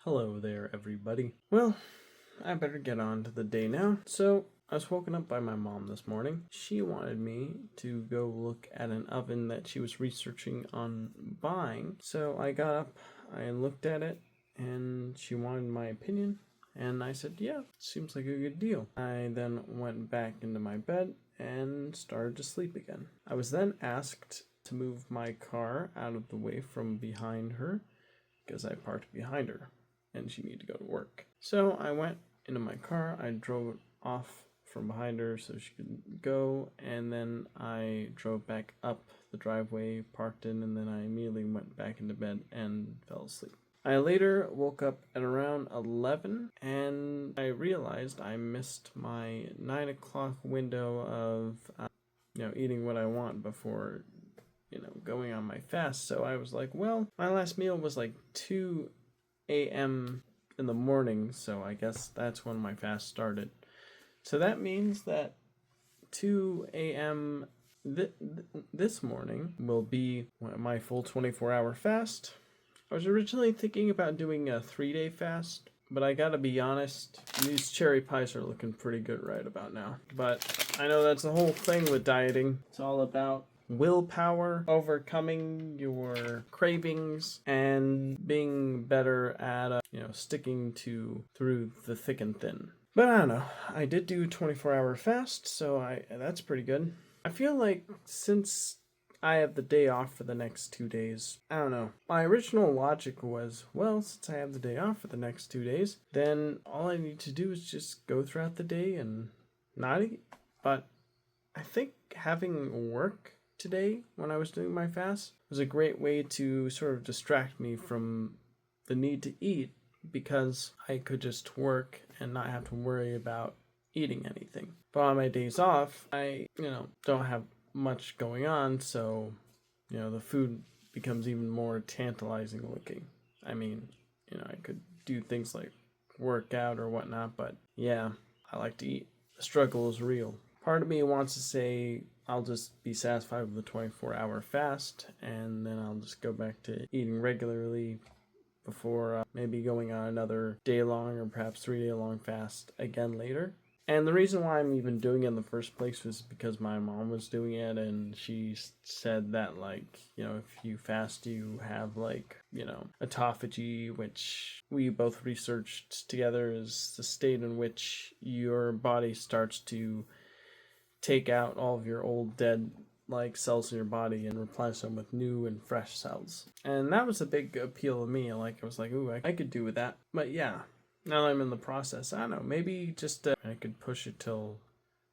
Hello there, everybody. Well, I better get on to the day now. So, I was woken up by my mom this morning. She wanted me to go look at an oven that she was researching on buying. So, I got up, I looked at it, and she wanted my opinion. And I said, yeah, seems like a good deal. I then went back into my bed and started to sleep again. I was then asked to move my car out of the way from behind her because I parked behind her and she needed to go to work. So I went into my car, I drove off from behind her so she could go, and then I drove back up the driveway, parked in, and then I immediately went back into bed and fell asleep. I later woke up at around 11 and I realized I missed my 9 o'clock window of eating what I want before going on my fast. So I was like, well, my last meal was like 2 a.m. in the morning, so I guess that's when my fast started. So that means that 2 a.m. This morning will be my full 24-hour fast. I was originally thinking about doing a 3-day fast, but I gotta be honest, these cherry pies are looking pretty good right about now. But I know that's the whole thing with dieting. It's all about willpower, overcoming your cravings, and being better at sticking through the thick and thin. But I don't know. I did do a 24-hour fast, so that's pretty good. I feel like since I have the day off for the next 2 days, I don't know. My original logic was, well, since I have the day off for the next 2 days, then all I need to do is just go throughout the day and not eat. But I think having work today when I was doing my fast was a great way to sort of distract me from the need to eat, because I could just work and not have to worry about eating anything. But on my days off, I don't have much going on, so the food becomes even more tantalizing looking. I mean, I could do things like work out or whatnot, but yeah, I like to eat. The struggle is real. Part of me wants to say I'll just be satisfied with the 24-hour fast, and then I'll just go back to eating regularly before maybe going on another day-long or perhaps 3-day-long fast again later. And the reason why I'm even doing it in the first place was because my mom was doing it, and she said that, if you fast, you have, autophagy, which we both researched together is the state in which your body starts to take out all of your old dead cells in your body and replace them with new and fresh cells. And that was a big appeal to me. I was like, ooh, I could do with that. But yeah, now that I'm in the process, I don't know, maybe just I could push it till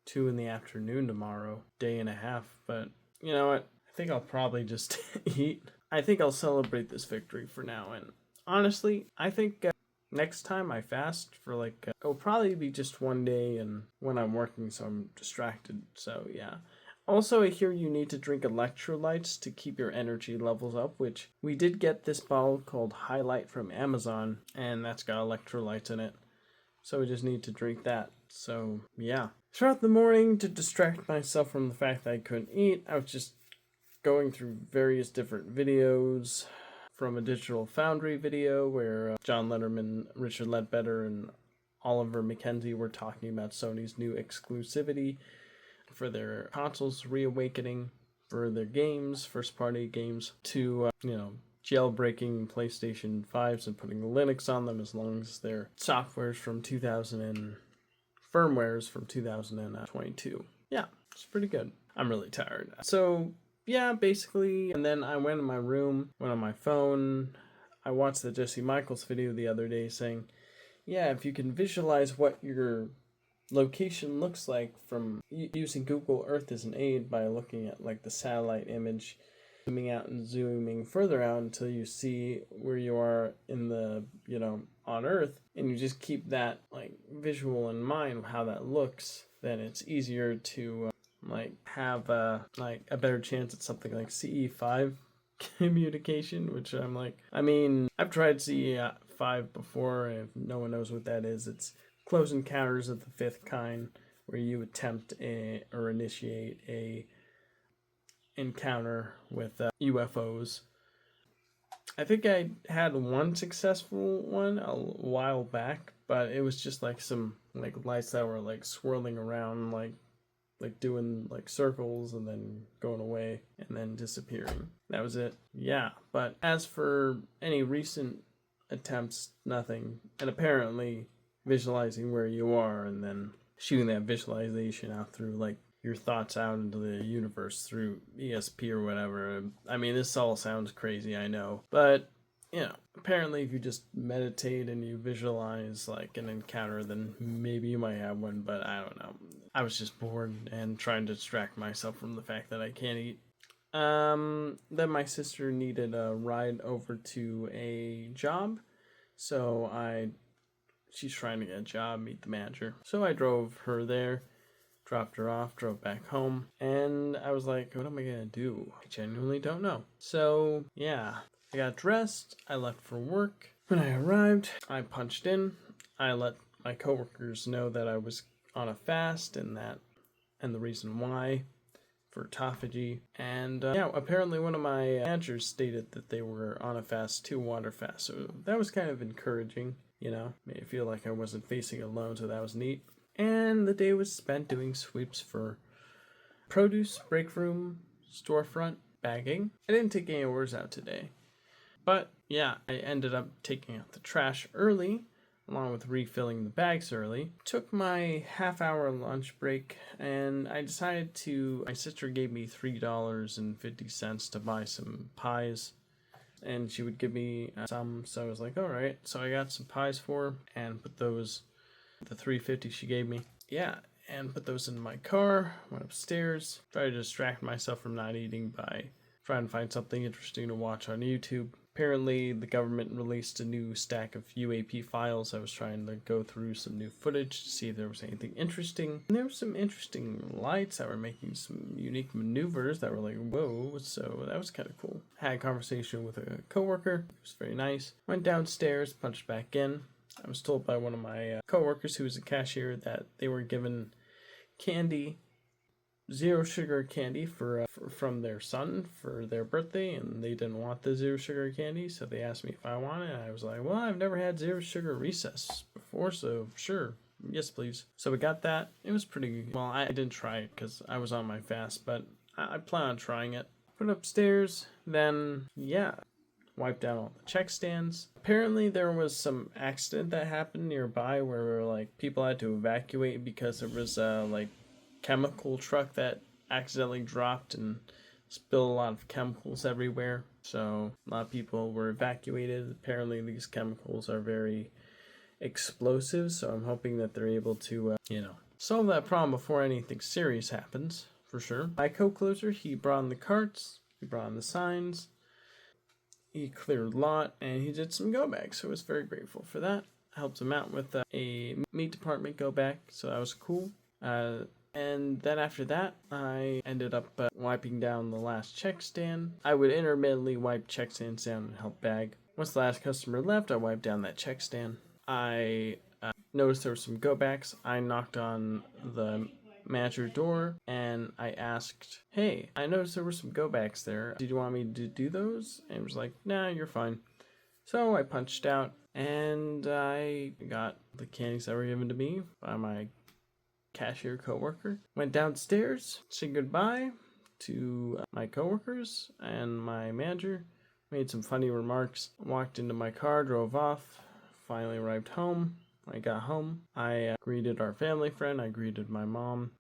2 in the afternoon tomorrow, day and a half. But you know what? I think I'll probably just eat. I think I'll celebrate this victory for now. And honestly, I think next time I fast for it'll probably be just 1 day and when I'm working, so I'm distracted. So yeah. Also, I hear you need to drink electrolytes to keep your energy levels up, which we did get this bottle called Highlight from Amazon, and that's got electrolytes in it. So we just need to drink that. So yeah. Throughout the morning, to distract myself from the fact that I couldn't eat, I was just going through various different videos, from a Digital Foundry video where John Letterman, Richard Ledbetter, and Oliver Mackenzie were talking about Sony's new exclusivity for their consoles reawakening, for their games, first-party games, to, jailbreaking PlayStation 5s and putting Linux on them as long as their software's from 2000 and firmware's from 2022. Yeah, it's pretty good. I'm really tired. So yeah, basically, and then I went in my room, went on my phone. I watched the Jesse Michaels video the other day saying, yeah, if you can visualize what your location looks like from using Google Earth as an aid by looking at the satellite image, zooming out and zooming further out until you see where you are in the, on Earth, and you just keep that visual in mind, how that looks, then it's easier to have a better chance at something like CE5 communication, which I've tried CE5 before. If no one knows what that is, it's Close Encounters of the Fifth Kind, where you attempt or initiate a encounter with UFOs I think I had one successful one a while back, but it was just like some like lights that were like swirling around, like doing like circles and then going away and then disappearing. That was it. Yeah, but as for any recent attempts, nothing. And apparently visualizing where you are and then shooting that visualization out through like your thoughts out into the universe through ESP or whatever. I mean, this all sounds crazy, I know, but apparently if you just meditate and you visualize like an encounter, then maybe you might have one, but I don't know. I was just bored and trying to distract myself from the fact that I can't eat. Then my sister needed a ride over to a job, so she's trying to get a job, meet the manager. So I drove her there, dropped her off, drove back home, and I was like, what am I gonna do? I genuinely don't know. So yeah, I got dressed, I left for work. When I arrived, I punched in. I let my coworkers know that I was on a fast and the reason why for autophagy. And apparently one of my managers stated that they were on a fast too, water fast. So that was kind of encouraging, made it feel like I wasn't facing alone, so that was neat. And the day was spent doing sweeps for produce, break room, storefront, bagging. I didn't take any orders out today. But yeah, I ended up taking out the trash early, along with refilling the bags early. Took my half-hour lunch break, and I decided my sister gave me $3.50 to buy some pies, and she would give me some, so I was like, all right. So I got some pies for her, and put those, the $3.50 she gave me, and put those in my car, went upstairs, tried to distract myself from not eating by trying to find something interesting to watch on YouTube. Apparently, the government released a new stack of UAP files. I was trying to go through some new footage to see if there was anything interesting. And there were some interesting lights that were making some unique maneuvers that were like, whoa, so that was kind of cool. Had a conversation with a coworker. It was very nice. Went downstairs, punched back in. I was told by one of my coworkers who was a cashier that they were given candy, zero sugar candy from their son for their birthday, and they didn't want the zero sugar candy, so they asked me if I wanted it. I was like, well, I've never had zero sugar recess before, so sure, yes please. So we got that. It was pretty well. I didn't try it because I was on my fast, but I plan on trying it. Put it upstairs, then wiped out all the check stands. Apparently there was some accident that happened nearby where like people had to evacuate because there was like chemical truck that accidentally dropped and spilled a lot of chemicals everywhere. So a lot of people were evacuated. Apparently these chemicals are very explosive, so I'm hoping that they're able to, solve that problem before anything serious happens, for sure. My co-closer, he brought in the carts, he brought in the signs, he cleared a lot, and he did some go bags, so I was very grateful for that. I helped him out with a meat department go back, so that was cool. And then after that, I ended up wiping down the last check stand. I would intermittently wipe check stands down and help bag. Once the last customer left, I wiped down that check stand. I noticed there were some go backs. I knocked on the manager door and I asked, hey, I noticed there were some go backs there. Did you want me to do those? And he was like, nah, you're fine. So I punched out and I got the candies that were given to me by my cashier coworker. Went downstairs, said goodbye to my coworkers and my manager. Made some funny remarks. Walked into my car, drove off. Finally arrived home. When I got home, I greeted our family friend. I greeted my mom.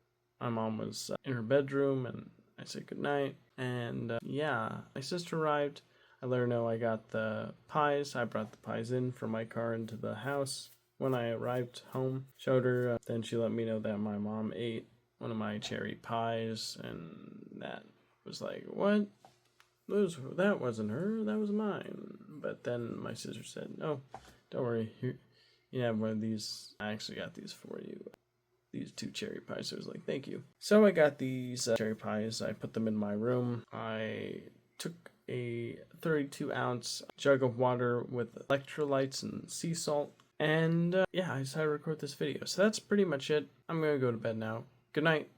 My mom was in her bedroom, and I said goodnight. And my sister arrived. I let her know I got the pies. I brought the pies in from my car into the house. When I arrived home, showed her, then she let me know that my mom ate one of my cherry pies, and that was like, what? That wasn't her, that was mine. But then my sister said, no, don't worry, you have one of these. I actually got these for you, these 2 cherry pies. So I was like, thank you. So I got these cherry pies, I put them in my room. I took a 32-ounce jug of water with electrolytes and sea salt. And I decided to record this video. So that's pretty much it. I'm going to go to bed now. Good night.